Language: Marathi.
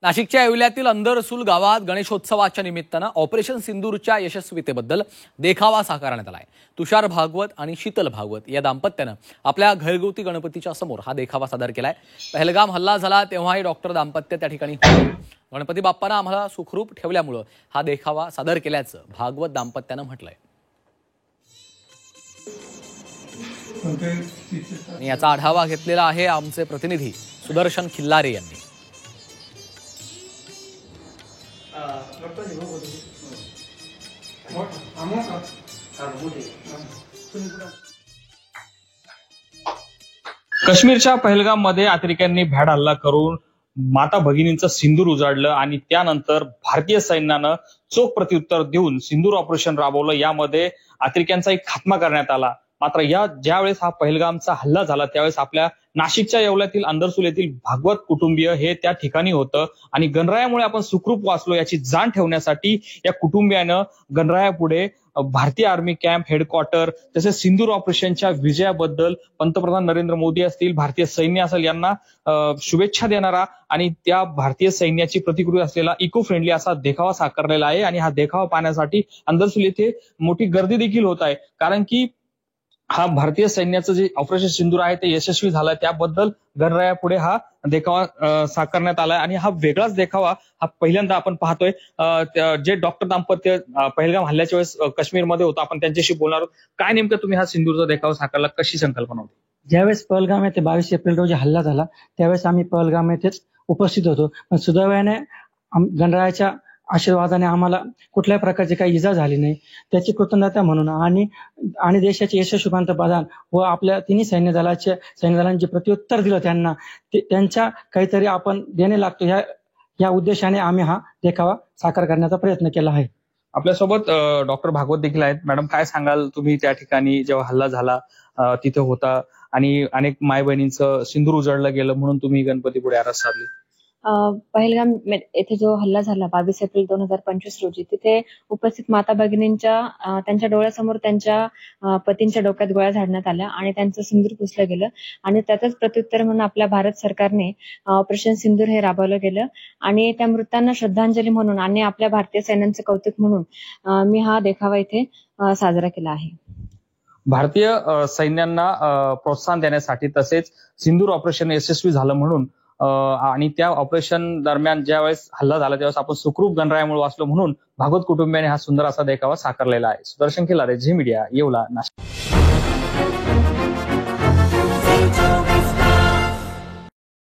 नाशिकच्या येवल्यातील अंदरसूल गावात गणेशोत्सवाच्या निमित्तानं ऑपरेशन सिंदूरच्या यशस्वीतेबद्दल देखावा साकारण्यात आलाय। तुषार भागवत आणि शीतल भागवत या दाम्पत्यानं आपल्या घरगुती गणपतीच्या समोर हा देखावा सादर केलाय। पहलगाम हल्ला झाला तेव्हाही डॉक्टर दाम्पत्य त्या ठिकाणी होते। गणपती बाप्पांना आम्हाला सुखरूप ठेवल्यामुळे हा देखावा सादर केल्याचं भागवत दाम्पत्यानं म्हटलंय। याचा आढावा घेतलेला आहे आमचे प्रतिनिधी सुदर्शन खिल्लारे यांनी। काश्मीरच्या पहलगाम मध्ये अतिरेक्यांनी भ्याड हल्ला करून माता भगिनींचं सिंदूर उजाडलं आणि त्यानंतर भारतीय सैन्यानं चोख प्रत्युत्तर देऊन सिंदूर ऑपरेशन राबवलं। यामध्ये अतिरेक्यांचा एक खात्मा करण्यात आला। मात्र ज्यावेळेस हा पहलगामचा हल्ला झाला त्यावेळेस आपल्या नाशिकच्या येवल्यातील अंदरसूल येथील भागवत कुटुंबीय हे त्या ठिकाणी होतं आणि गणरायामुळे आपण सुखरूप वाचलो याची जाण ठेवण्यासाठी या कुटुंबियानं गणरायापुढे भारतीय आर्मी कॅम्प, हेडक्वार्टर तसेच सिंदूर ऑपरेशनच्या विजयाबद्दल पंतप्रधान नरेंद्र मोदी असतील, भारतीय सैन्य असेल यांना शुभेच्छा देणारा आणि त्या भारतीय सैन्याची प्रतिकृती असलेला इको फ्रेंडली असा देखावा साकारलेला आहे। आणि हा देखावा पाहण्यासाठी अंदरसूल येथे मोठी गर्दी देखील होत आहे, कारण की हा भारतीय सैन्याचं जे ऑपरेशन सिंदूर आहे ते यशस्वी झालं त्याबद्दल गणरायापुढे हा देखावा साकारण्यात आलाय। आणि हा वेगळाच देखावा हा पहिल्यांदा आपण पाहतोय। जे डॉक्टर दाम्पत्य पहलगाम हल्ल्याच्या वेळेस काश्मीरमध्ये होतं, आपण त्यांच्याशी बोलणार आहोत। काय नेमकं तुम्ही हा सिंदूरचा देखावा साकारला, कशी संकल्पना होती? ज्यावेळेस पहलगाम येथे 22 एप्रिल रोजी हल्ला झाला त्यावेळेस आम्ही पहलगाम येथेच उपस्थित होतो, पण सुदैवाने गणरायाच्या आशीर्वादाने आम्हाला कुठल्याही प्रकारची काही इजा झाली नाही, त्याची कृतज्ञता म्हणून आणि देशाचे यशस्वी पंतप्रधान व आपल्या तिन्ही सैन्यदलांनी जे प्रत्युत्तर दिलं त्यांना त्यांच्या काहीतरी आपण देणे लागतो या उद्देशाने आम्ही हा देखावा साकार करण्याचा प्रयत्न केला आहे। आपल्यासोबत डॉक्टर भागवत देखील आहेत। मॅडम, काय सांगाल, तुम्ही त्या ठिकाणी जेव्हा हल्ला झाला तिथे होता आणि अनेक माय बहिणींचं सिंदूर उजळलं गेलं म्हणून तुम्ही गणपती पुढे आरास साधली? पहलगाम येथे जो हल्ला झाला 22 एप्रिल 2025 रोजी, तिथे उपस्थित माता भगिनींच्या त्यांच्या डोळ्यासमोर त्यांच्या पतींच्या डोक्यात गोळ्या झाडण्यात आल्या आणि त्यांचं सिंदूर पुसलं गेलं आणि त्याचंच प्रत्युत्तर म्हणून आपल्या भारत सरकारने ऑपरेशन सिंदूर हे राबवलं गेलं आणि त्या मृतांना श्रद्धांजली म्हणून आणि आपल्या भारतीय सैन्याचं कौतुक म्हणून मी हा देखावा इथे साजरा केला आहे। भारतीय सैन्यांना प्रोत्साहन देण्यासाठी तसेच सिंदूर ऑपरेशन यशस्वी झालं म्हणून आणि त्या ऑपरेशन दरम्यान ज्यावेळेस हल्ला झाला त्यावेळेस आपण सुखरूप गणरायामुळे वाचलो म्हणून भागवत कुटुंबियाने हा सुंदर असा देखावा साकारलेला आहे। सुदर्शन खिल्लारे, झी मीडिया, येवला, नाशिक।